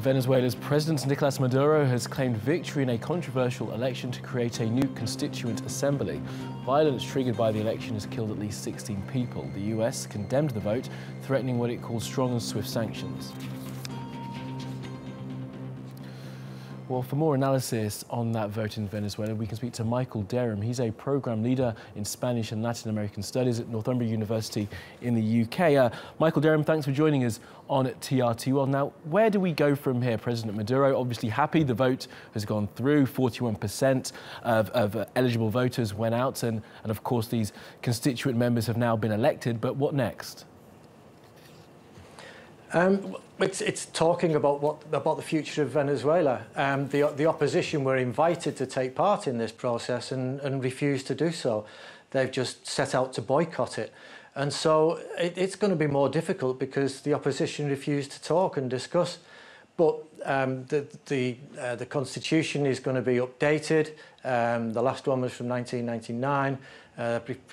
Venezuela's President Nicolas Maduro has claimed victory in a controversial election to create a new constituent assembly. Violence triggered by the election has killed at least 16 people. The US condemned the vote, threatening what it calls strong and swift sanctions. Well, for more analysis on that vote in Venezuela, we can speak to Michael Derham. He's a program leader in Spanish and Latin American Studies at Northumbria University in the UK. Michael Derham, thanks for joining us on TRT. Well, now, where do we go from here? President Maduro, obviously happy the vote has gone through. 41% of eligible voters went out, and of course these constituent members have now been elected. But what next? It's talking about the future of Venezuela. The opposition were invited to take part in this process and refused to do so. They've just set out to boycott it. And so it's going to be more difficult because the opposition refused to talk and discuss. But the constitution is going to be updated. The last one was from 1999.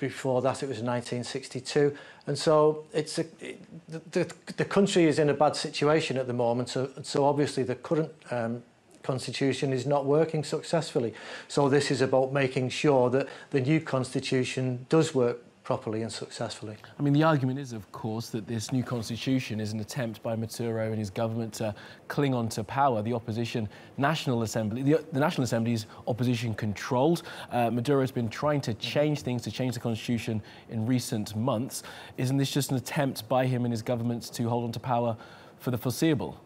Before that, it was 1962. And so the country is in a bad situation at the moment. So obviously the current constitution is not working successfully. So this is about making sure that the new constitution does work properly and successfully. I mean, the argument is, of course, that this new constitution is an attempt by Maduro and his government to cling on to power. The opposition National Assembly, the National Assembly is opposition controlled. Maduro has been trying to change things, to change the constitution in recent months. Isn't this just an attempt by him and his government to hold on to power for the foreseeable?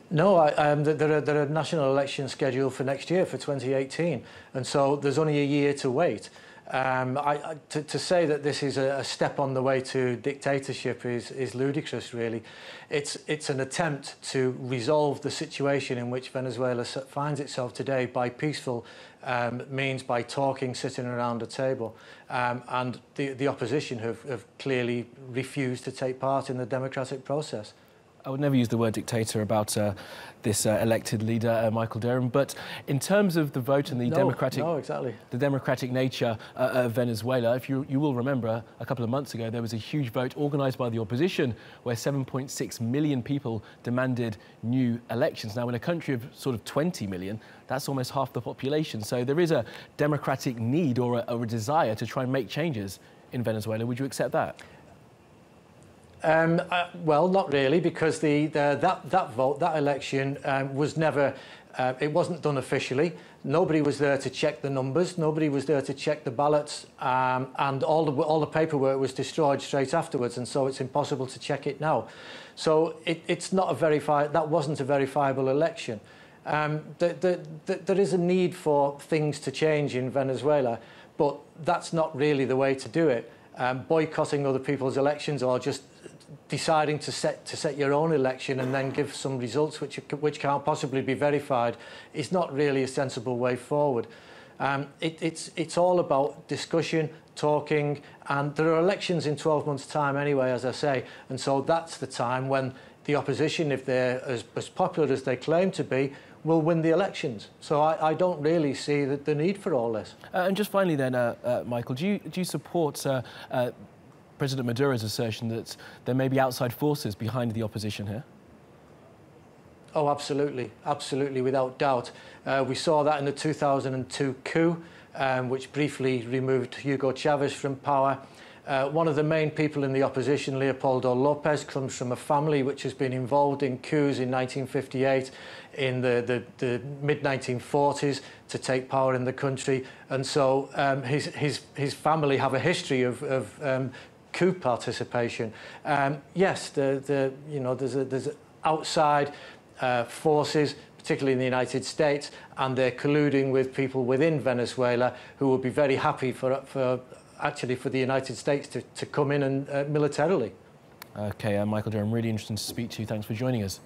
No, there are national elections scheduled for next year, for 2018, and so there's only a year to wait. To say that this is a step on the way to dictatorship is ludicrous, really. It's an attempt to resolve the situation in which Venezuela finds itself today by peaceful means, by talking, sitting around a table. And the opposition have clearly refused to take part in the democratic process. I would never use the word dictator about this elected leader, Michael Derham, but in terms of the vote and the democratic nature of Venezuela, if you will remember, a couple of months ago there was a huge vote organised by the opposition where 7.6 million people demanded new elections. Now, in a country of sort of 20 million, that's almost half the population. So there is a democratic need or a desire to try and make changes in Venezuela. Would you accept that? Well, not really, because that election was never, it wasn't done officially. Nobody was there to check the numbers. Nobody was there to check the ballots, and all the paperwork was destroyed straight afterwards, and so it's impossible to check it now. So it's not that wasn't a verifiable election. There is a need for things to change in Venezuela, but that's not really the way to do it. Boycotting other people's elections or just deciding to set your own election and then give some results which can't possibly be verified is not really a sensible way forward. It's all about discussion, talking, and there are elections in 12 months' time anyway, as I say, and so that's the time when the opposition, if they're as popular as they claim to be, will win the elections. So I don't really see the need for all this. And just finally then, Michael, do you support President Maduro's assertion that there may be outside forces behind the opposition here? Oh, absolutely. Absolutely, without doubt. We saw that in the 2002 coup, which briefly removed Hugo Chavez from power. One of the main people in the opposition, Leopoldo Lopez, comes from a family which has been involved in coups in 1958, in the mid-1940s, to take power in the country. And so his family have a history of coup participation. Yes, there's outside forces, particularly in the United States, and they're colluding with people within Venezuela who will be very happy for the United States to come in and militarily. Okay, Michael Derham, really interesting to speak to you. Thanks for joining us.